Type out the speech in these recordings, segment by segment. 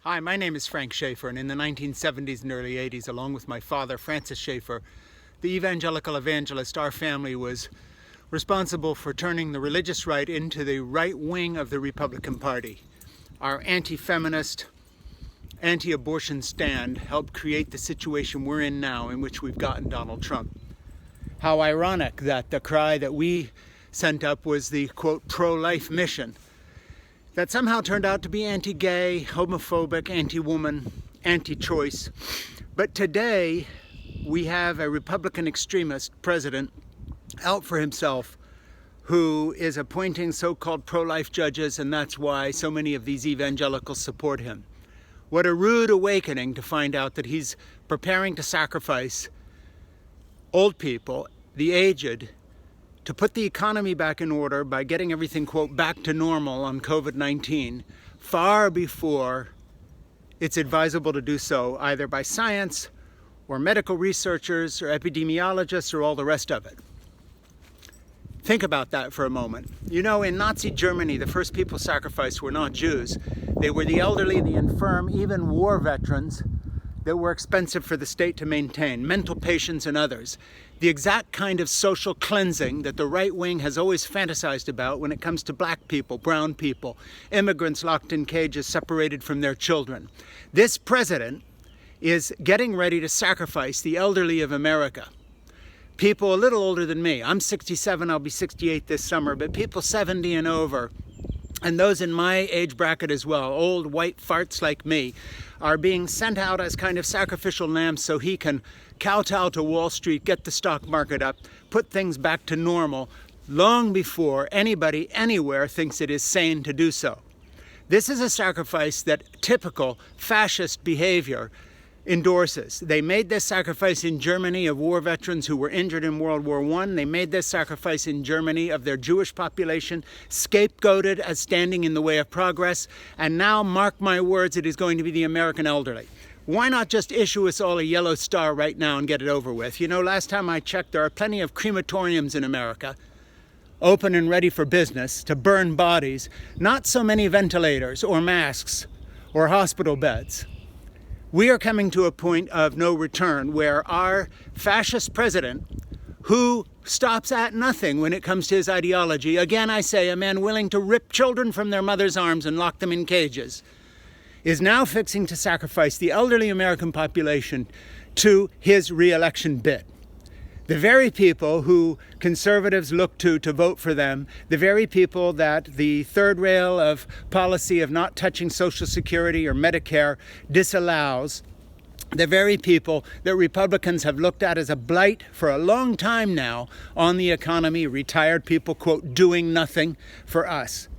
Hi, my name is Frank Schaefer, and in the 1970s and early 80s, along with my father, Francis Schaefer, the evangelical evangelist, our family was responsible for turning the religious right into the right wing of the Republican Party. Our anti-feminist, anti-abortion stand helped create the situation we're in now, in which we've gotten Donald Trump. How ironic that the cry that we sent up was the, quote, pro-life mission, that somehow turned out to be anti-gay, homophobic, anti-woman, anti-choice. But today, we have a Republican extremist president out for himself who is appointing so-called pro-life judges, and that's why so many of these evangelicals support him. What a rude awakening to find out that he's preparing to sacrifice old people, the aged, to put the economy back in order by getting everything, quote, back to normal on COVID-19, far before it's advisable to do so, either by science or medical researchers or epidemiologists or all the rest of it. Think about that for a moment. You know, in Nazi Germany, the first people sacrificed were not Jews. They were the elderly, the infirm, even war veterans that were expensive for the state to maintain, mental patients and others. The exact kind of social cleansing that the right wing has always fantasized about when it comes to black people, brown people, immigrants locked in cages separated from their children. This president is getting ready to sacrifice the elderly of America. People a little older than me. I'm 67, I'll be 68 this summer, but people 70 and over, and those in my age bracket as well, old white farts like me, are being sent out as kind of sacrificial lambs so he can kowtow to Wall Street, get the stock market up, put things back to normal, long before anybody anywhere thinks it is sane to do so. This is a sacrifice that typical fascist behavior endorses. They made this sacrifice in Germany of war veterans who were injured in World War I. They made this sacrifice in Germany of their Jewish population, scapegoated as standing in the way of progress. And now, mark my words, it is going to be the American elderly. Why not just issue us all a yellow star right now and get it over with? You know, last time I checked, there are plenty of crematoriums in America, open and ready for business to burn bodies. Not so many ventilators or masks or hospital beds. We are coming to a point of no return where our fascist president, who stops at nothing when it comes to his ideology, again I say, a man willing to rip children from their mother's arms and lock them in cages, is now fixing to sacrifice the elderly American population to his reelection bid. The very people who conservatives look to vote for them, the very people that the third rail of policy of not touching Social Security or Medicare disallows, the very people that Republicans have looked at as a blight for a long time now on the economy, retired people, quote, doing nothing for us.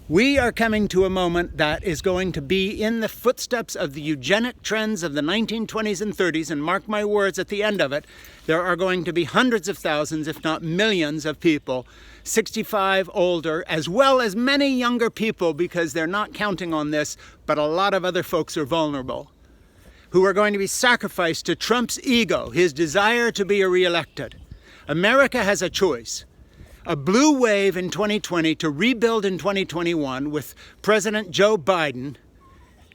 We are coming to a moment that is going to be in the footsteps of the eugenic trends of the 1920s and 30s, and mark my words, at the end of it, there are going to be hundreds of thousands, if not millions of people, 65 older, as well as many younger people, because they're not counting on this, but a lot of other folks are vulnerable, who are going to be sacrificed to Trump's ego, his desire to be reelected. America has a choice. A blue wave in 2020 to rebuild in 2021 with President Joe Biden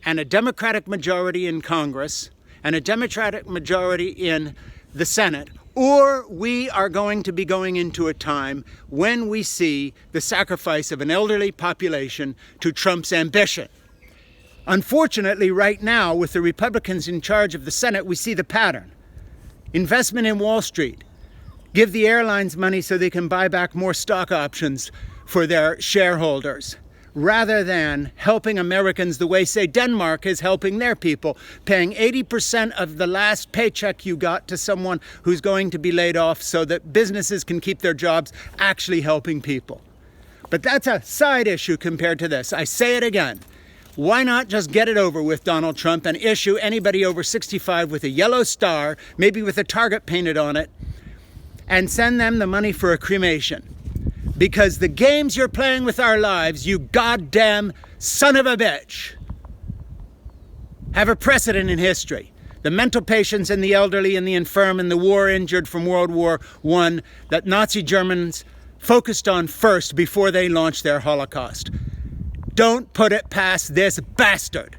and a Democratic majority in Congress and a Democratic majority in the Senate, or we are going to be going into a time when we see the sacrifice of an elderly population to Trump's ambition. Unfortunately, right now, with the Republicans in charge of the Senate, we see the pattern. Investment in Wall Street. Give the airlines money so they can buy back more stock options for their shareholders, rather than helping Americans the way, say, Denmark is helping their people, paying 80% of the last paycheck you got to someone who's going to be laid off so that businesses can keep their jobs, actually helping people. But that's a side issue compared to this. I say it again. Why not just get it over with, Donald Trump, and issue anybody over 65 with a yellow star, maybe with a target painted on it, and send them the money for a cremation? Because the games you're playing with our lives, you goddamn son of a bitch, have a precedent in history. The mental patients and the elderly and the infirm and the war injured from World War I that Nazi Germans focused on first before they launched their Holocaust. Don't put it past this bastard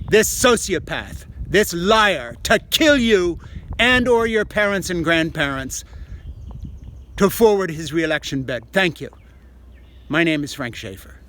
this sociopath, this liar, to kill you and or your parents and grandparents to forward his re-election bid. Thank you. My name is Frank Schaefer.